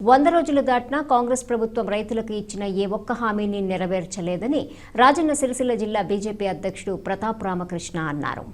100 రోజులు దాటినా కాంగ్రెస్ ప్రభుత్వం రైతులకు ఇచ్చిన ఏ ఒక్క హామీని నెరవేర్చలేదని రాజన్న సిరిసిల్ల జిల్లా బీజేపీ అధ్యక్షుడు ప్రతాప్ రామకృష్ణ అన్నారు.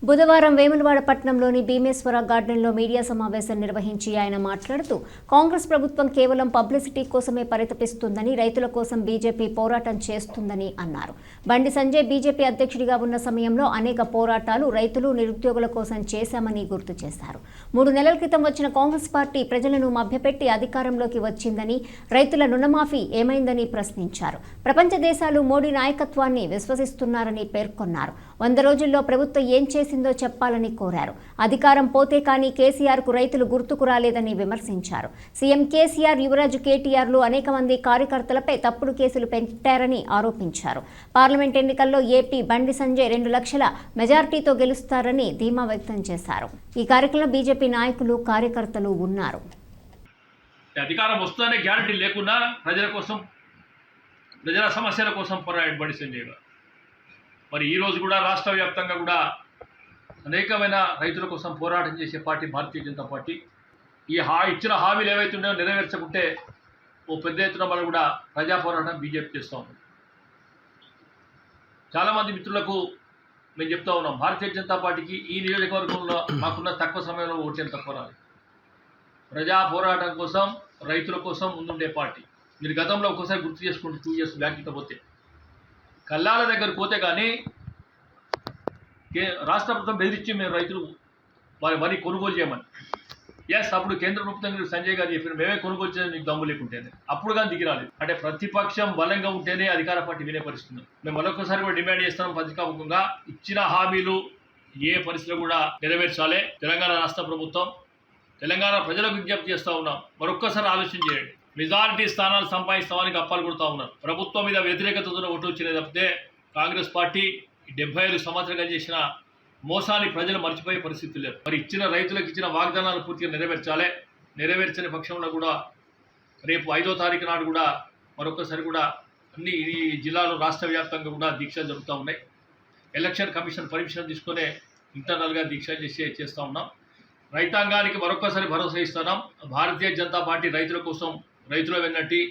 బుధవారం వేములవాడ పట్టణంలోని భీమేశ్వర గార్డెన్లో మీడియా సమావేశం నిర్వహించి ఆయన మాట్లాడుతూ కాంగ్రెస్ ప్రభుత్వం కేవలం పబ్లిసిటీ కోసమే పరితపిస్తుందని, రైతుల కోసం బీజేపీ పోరాటం చేస్తుందని అన్నారు. బండి సంజయ్ బీజేపీ అధ్యక్షుడిగా ఉన్న సమయంలో అనేక పోరాటాలు రైతులు, నిరుద్యోగుల కోసం చేశామని గుర్తు చేశారు. 3 నెలల క్రితం వచ్చిన కాంగ్రెస్ పార్టీ ప్రజలను మభ్యపెట్టి అధికారంలోకి వచ్చిందని, రైతుల రుణమాఫీ ఏమైందని ప్రశ్నించారు. ప్రపంచ దేశాలు మోడీ నాయకత్వాన్ని విశ్వసిస్తున్నారని పేర్కొన్నారు. 100 రోజుల్లో ప్రభుత్వం ఏం చేసిందో చెప్పాలని కోరారు. అధికారం పోతే కానీ కేసీఆర్ కు రైతులు గుర్తుకు రాలేదని విమర్శించారు. సీఎం కేసీఆర్, యువరాజు కేటీఆర్లు అనేక మంది కార్యకర్తలపై తప్పుడు కేసులు పెట్టారని ఆరోపించారు. పార్లమెంట్ ఎన్నికల్లో ఏపీ బండి సంజయ్ 2 లక్షల మెజార్టీతో గెలుస్తారని ధీమా వ్యక్తం చేశారు. ఈ కార్యక్రమంలో బీజేపీ నాయకులు, కార్యకర్తలు ఉన్నారు. అధికారం వస్తుందనే గ్యారంటీ లేకుండా ప్రజల కోసం, ప్రజల సమస్యల కోసం పోరాడు బండి సంజయ్ గారు. మరి ఈరోజు కూడా రాష్ట్ర వ్యాప్తంగా కూడా అనేకమైన రైతుల కోసం పోరాటం చేసే పార్టీ భారతీయ జనతా పార్టీ. ఇచ్చిన హామీలు ఏవైతే ఉన్నాయో నెరవేర్చకుంటే ఓ పెద్ద ఎత్తున మనం కూడా ప్రజా పోరాటం బీజేపీ చేస్తూ ఉన్నాం. చాలామంది మిత్రులకు మేము చెప్తా ఉన్నాం, భారతీయ జనతా పార్టీకి ఈ నియోజకవర్గంలో మాకున్న తక్కువ సమయంలో ఓటేం తక్కువ రాదు. ప్రజా పోరాటం కోసం, రైతుల కోసం ముందుండే పార్టీ. మీరు గతంలో ఒకసారి గుర్తు చేసుకుంటే 2 ఇయర్స్ బ్యాక్ ఇక పోతే కల్లాల దగ్గర పోతే కానీ రాష్ట్ర ప్రభుత్వం బెదిరించి మేము రైతులు వరి కొనుగోలు చేయమని. అప్పుడు కేంద్ర ప్రభుత్వం సంజయ్ గారు చెప్పిన మేమే కొనుగోలు చేయడం మీకు దమ్ము లేకుంటేనే, అప్పుడు కానీ దిగిరాలేదు. అంటే ప్రతిపక్షం బలంగా ఉంటేనే అధికార పార్టీ వినే పరిస్థితుంది. మేము మరొకసారి కూడా డిమాండ్ చేస్తున్నాం, పత్రికాముఖంగా ఇచ్చిన హామీలు ఏ పరిస్థితులు కూడా నెరవేర్చాలి. తెలంగాణ రాష్ట్ర ప్రభుత్వం, తెలంగాణ ప్రజలకు విజ్ఞప్తి చేస్తూ ఉన్నాం, మరొక్కసారి ఆలోచన చేయండి. మెజారిటీ స్థానాలు సంపాదిస్తామని గప్పాలు కొడుతూ ఉన్నారు. ప్రభుత్వం మీద వ్యతిరేకతతో ఓటు వచ్చినది తప్పితే కాంగ్రెస్ పార్టీ 75 సంవత్సరాలుగా చేసిన మోసాన్ని ప్రజలు మర్చిపోయే పరిస్థితి లేదు. మరి రైతులకు ఇచ్చిన వాగ్దానాలు పూర్తిగా నెరవేర్చాలి. నెరవేర్చని పక్షంలో కూడా రేపు 5వ తారీఖు నాడు కూడా మరొకసారి కూడా అన్ని ఈ జిల్లాలో రాష్ట్ర వ్యాప్తంగా కూడా దీక్షలు జరుగుతూ ఉన్నాయి. ఎలక్షన్ కమిషన్ పర్మిషన్ తీసుకునే ఇంటర్నల్గా దీక్షలు చేస్తూ ఉన్నాం. రైతాంగానికి మరొకసారి భరోసా ఇస్తున్నాం. భారతీయ జనతా పార్టీ రైతుల కోసం, రైతుల వెన్నట్టి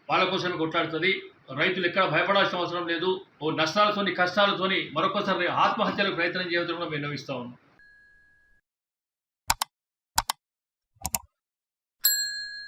వాళ్ళ కోసమే కొట్లాడుతుంది. రైతులు ఎక్కడ భయపడాల్సిన అవసరం లేదు. ఓ నష్టాలతోని, కష్టాలతోని మరొకసారి ఆత్మహత్యలకు ప్రయత్నం చేయడం విన్నవిస్తూ ఉన్నాం.